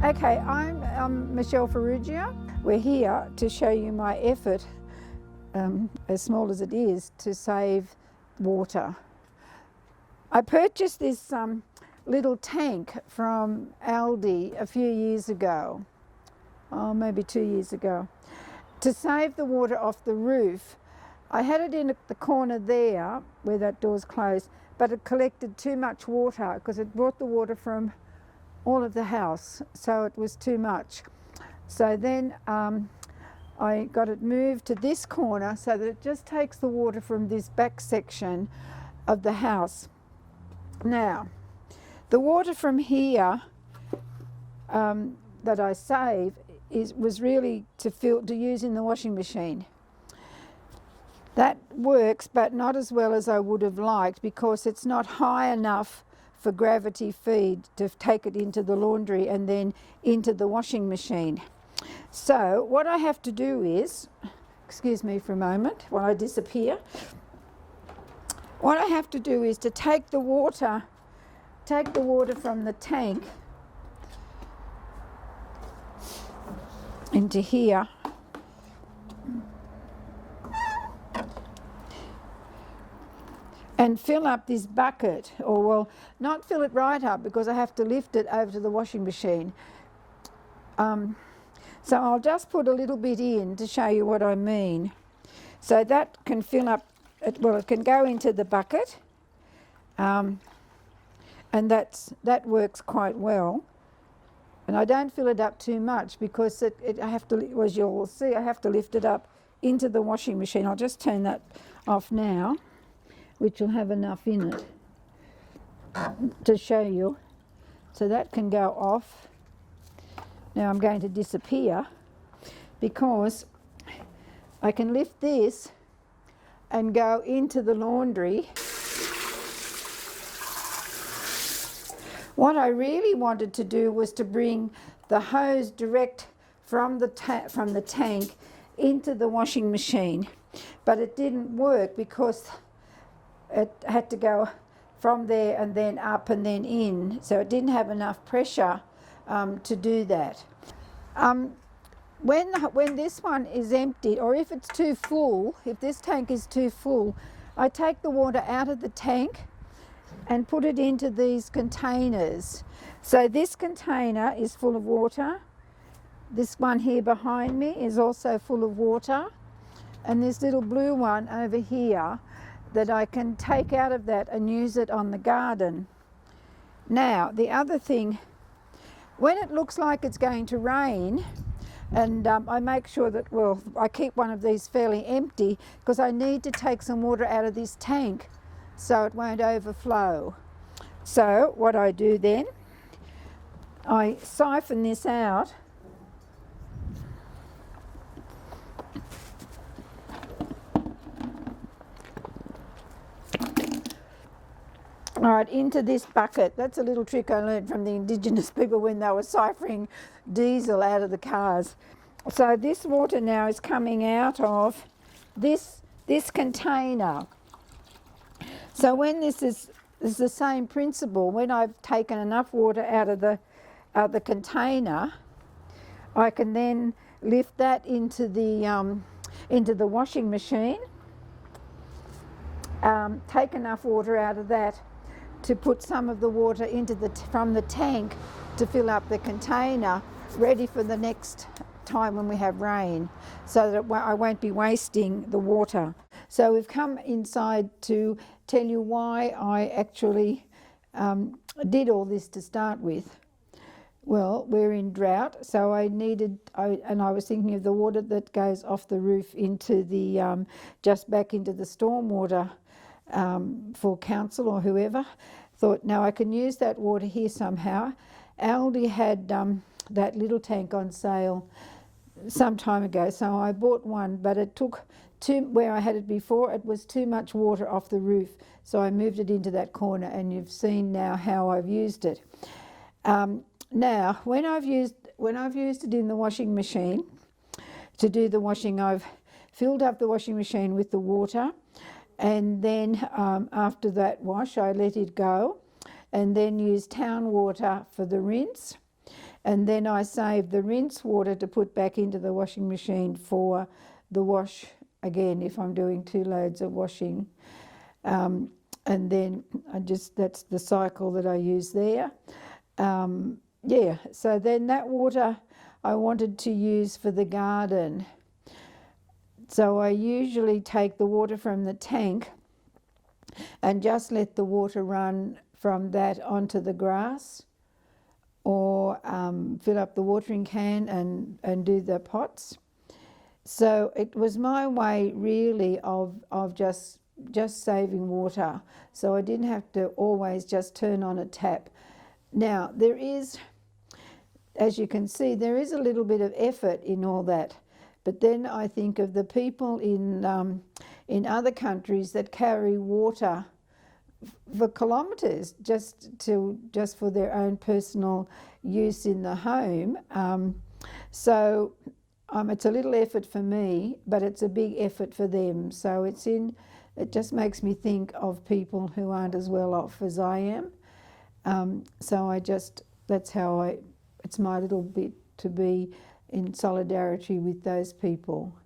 Okay, I'm Michelle Ferrugia. We're here to show you my effort, as small as it is, to save water. I purchased this little tank from Aldi a few years ago, maybe 2 years ago, to save the water off the roof. I had it in the corner there where that door's closed, but it collected too much water because it brought the water from all of the house, so it was too much. So then I got it moved to this corner so that it just takes the water from this back section of the house. Now, the water from here that I save was really to use in the washing machine. That works, but not as well as I would have liked because it's not high enough for gravity feed to take it into the laundry and then into the washing machine. So what I have to do is, excuse me for a moment while I disappear. What I have to do is to take the water from the tank into here. And fill up this bucket, or well, not fill it right up because I have to lift it over to the washing machine. So I'll just put a little bit in to show you what I mean. So that can fill up, it can go into the bucket, and that works quite well. And I don't fill it up too much because I have to, as you'll see, I have to lift it up into the washing machine. I'll just turn that off now, which will have enough in it to show you. So that can go off. Now I'm going to disappear because I can lift this and go into the laundry. What I really wanted to do was to bring the hose direct from the tank into the washing machine, but it didn't work because it had to go from there and then up and then in, so it didn't have enough pressure to do that. When this one is empty, or if it's too full, if this tank is too full, I take the water out of the tank and put it into these containers. So this container is full of water. This one here behind me is also full of water, and this little blue one over here that I can take out of that and use it on the garden. Now, the other thing, when it looks like it's going to rain, and I make sure that, I keep one of these fairly empty because I need to take some water out of this tank so it won't overflow. So what I do then, I siphon this out. All right, into this bucket. That's a little trick I learned from the Indigenous people when they were siphoning diesel out of the cars. So this water now is coming out of this container. So when this is the same principle, when I've taken enough water out of the container, I can then lift that into the washing machine, take enough water out of that to put some of the water from the tank to fill up the container, ready for the next time when we have rain, so that I won't be wasting the water. So we've come inside to tell you why I actually did all this to start with. Well, we're in drought, so I was thinking of the water that goes off the roof into the just back into the stormwater for council or whoever. Thought, now I can use that water here somehow. Aldi had that little tank on sale some time ago, so I bought one, but it took where I had it before, it was too much water off the roof, so I moved it into that corner, and you've seen now how I've used it. Now, when I've used it in the washing machine to do the washing, I've filled up the washing machine with the water, and then after that wash I let it go, and then use town water for the rinse, and then I save the rinse water to put back into the washing machine for the wash again if I'm doing 2 loads of washing. And then that's the cycle that I use there. Yeah, so then that water I wanted to use for the garden. So I usually take the water from the tank and just let the water run from that onto the grass, or fill up the watering can and do the pots. So it was my way really of just saving water, so I didn't have to always just turn on a tap. Now there is, as you can see, there is a little bit of effort in all that, but then I think of the people in other countries that carry water for kilometres just for their own personal use in the home. So it's a little effort for me, but it's a big effort for them. So it just makes me think of people who aren't as well off as I am. So that's how it's my little bit to be in solidarity with those people.